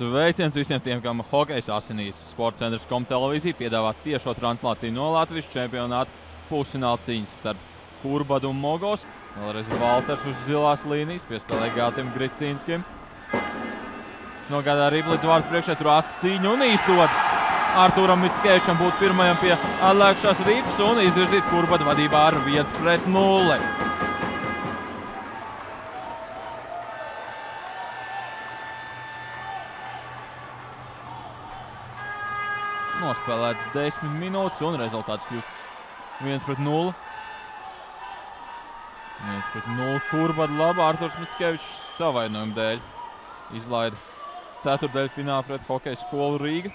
Sveiciens visiem tiem, kam hokejs asinīs. Sporta centrs.com televīzija piedāvā tiešo translāciju no Latvijas čempionāta pusfināla cīņas starp Kurbadu un Mogos. Vēlreiz Valters uz zilās līnijas, piespēlē Gatim Gricīnskim. Viņš nogādā Ripu līdz vārtu priekšē, tur asta cīņu un izdodas Artūram Mickevičam būt pirmajam pie atliekušās Ripas un izvirzīt Kurbadu vadībā ar 1-0. Nospēlēts 10 minūtes un rezultāts kļūst 1-0. 1-0 Kurbada labā. Artūrs Mickevičs savainojumu dēļ izlaida ceturtdaļfinālā pret Hokeja skolu Rīga.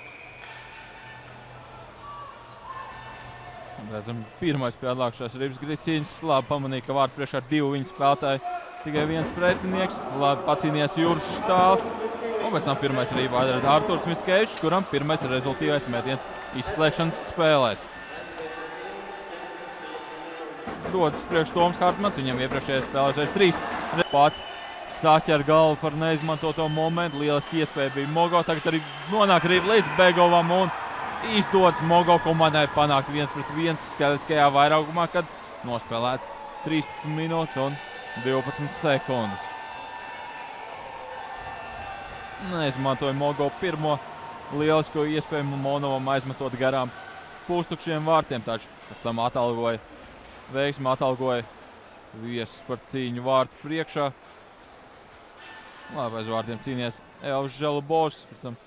Redzam, pirmais pie atliekušās Ripas Gricīnskis labi pamanīja, ka vārtu priekšā ar 2 viņa spēlētāji, tikai viens pretinieks. Labi pacīnījās Juris Štāls. Un pēc tam pirmais arī vairāk Artūrs Mickevičs, kuram pirmais rezultīvais metiens izslēgšanas spēlēs. Dodas priekš Toms Hartmans, viņam iepriekšējais spēlēs 3. Pats saķer galvu par neizmantoto momentu, lieliski iespēja bija Mogo, tagad arī nonāk Ripa līdz Begovam un izdodas Mogo komandai panākt 1-1 skaitliskajā vairākumā, kad nospēlēts 13 minūtes un 12 sekundes. Neizmantoja Mogo pirmo lielisko iespēju Monovam aizmetot garām pustukšiem vārtiem, taču pēc tam atalgoja viesus par cīņu vārtu priekšā. Labi, aiz vārtiem cīnījies Elvis Želubovskis, pēc tam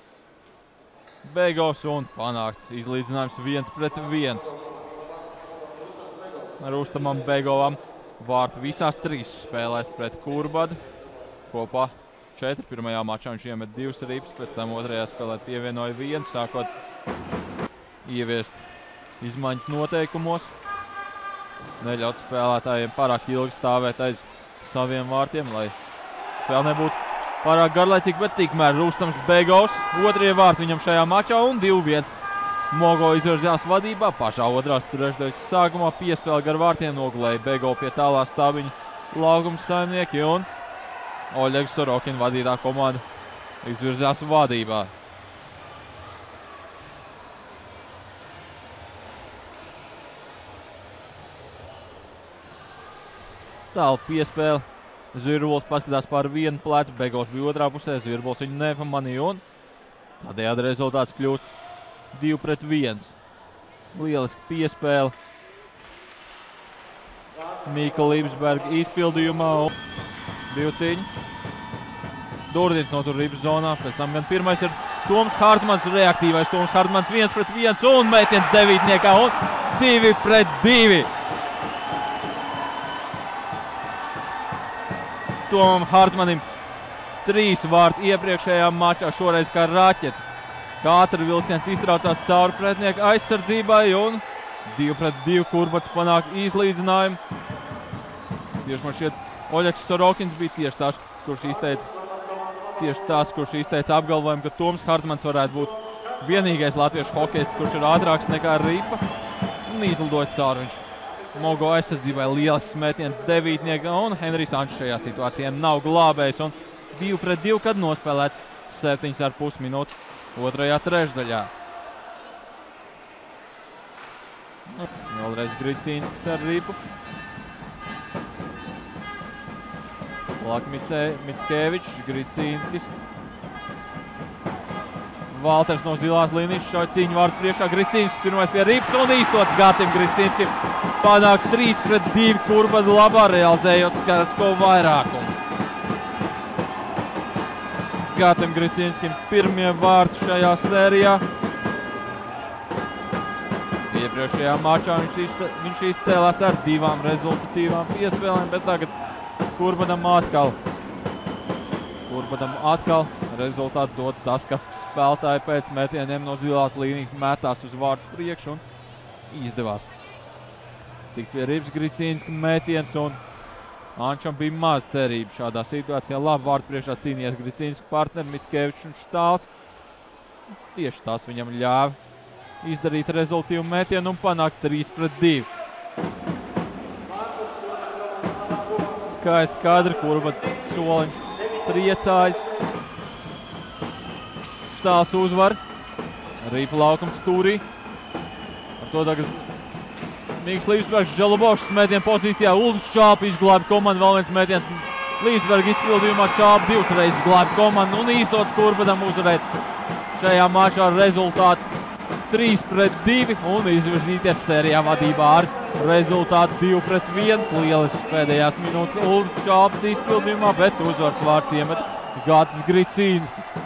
Begovs un panākts izlīdzinājums 1-1. Rustamam Begovam vārtu visās 3 spēlēs pret Kurbadu. Kopā 4. Pirmajā mačā viņš iemet 2 ripas, pēc tam otrajā spēlē pievienoja 1, sākot ieviest izmaiņas noteikumos. Neļaut spēlētājiem pārāk ilgi stāvēt aiz saviem vārtiem, lai spēle nebūtu pārāk garlaicīga, bet tikmēr Rustams Begovs, 2. vārti viņam šajā mačā un 2-1. Mogo izvirzījās vadībā, pašā otrās trešdaļas sākumā piespēle gar vārtiem nogulēja Begovu pie tālā stāviņa laukums saimnieki un Oļegs Sorokin vadītā komanda izvirzās vadībā. Tālu piespēle. Zvirbuls paskatās pār vienu plecu, Begovs bija otrā pusē, Zvirbuls viņu nepamanīja un tādējādi rezultāts kļūst 2-1. Lieliski piespēle Mīka Līpsberga izpildījumā un 2 cīņu. Durdins notur Ripas zonā, pēc tam gan pirmais ir Toms Hartmans, reaktīvais Toms Hartmans 1-1 un metiens 9. un 2-2. Tomam Hartmanim 3 vārti iepriekšējā mačā, šoreiz kā raķeti. Katra vilciens iztraucās cauri pretinieku aizsardzībai un 2-2 Kurbats panāk izlīdzinājumu. Tieši man šķiet, Oļegs Sorokins bija tieši tās, kurš izteica apgalvojumu, ka Toms Hartmans varētu būt vienīgais latviešu hokejists, kurš ir ātrāks nekā Ripa. Un izlidoja cauri viņš. Mogo aizsardzībai lielisks metiens 9. un Henrijs Ančs šajā situācijā nav glābējis un 2-2, kad nospēlēts 7,5 minūtes otrajā trešdaļā. Vēlreiz Gricīnskis ar Ripu. Mickevičs, Gricīnskis. Valters no zilās līnijas šauj cīņu vārtu priekšā. Gricīnskis pirmais pie Ripas un izdots Gatim Gricīnskim. Panāk 3-2 Kurbada labā, realizējot skaitlisko vairākumu. Gatim Gricīnskim pirmie vārti šajā sērijā. Iepriekšējā mačā viņš izcēlās ar 2 rezultatīvām piespēlēm, bet tagad Kurbadam atkal rezultātu dod tas, ka spēlētāji pēc metieniem no zilās līnijas metās uz vārtu priekšu un izdevās. Tik pie Ripas Gricīnska metiens un Ančam bija maz cerību šādā situācijā. Labi vārtu priekšā cīnījies Gricīnska partneri Mickevičs un Štāls. Tieši tas viņam ļāva izdarīt rezultīvu metienu un panākt 3-2. Skaisti kadri, Kurbada soliņš priecājas. Augštāls uzvar. Rīpa laukums stūrī. Ar to tagad Mīgs Līvsbergs, Želubovs metienu pozīcijā. Uldis Čāpa izglāba komandu. Vēl viens metiens Līvsberga izpildījumā. Čāpa divas reizes glāba komandu un īstots Kurbadam uzvarēt šajā mačā ar rezultātu 3-2 un izvirzīties sērijā vadībā ar rezultātu 2-1. Lielisks pēdējās minūtes Uldis Čāpas izpildījumā, bet uzvaras vārds iemet Gatis Gricīnskis.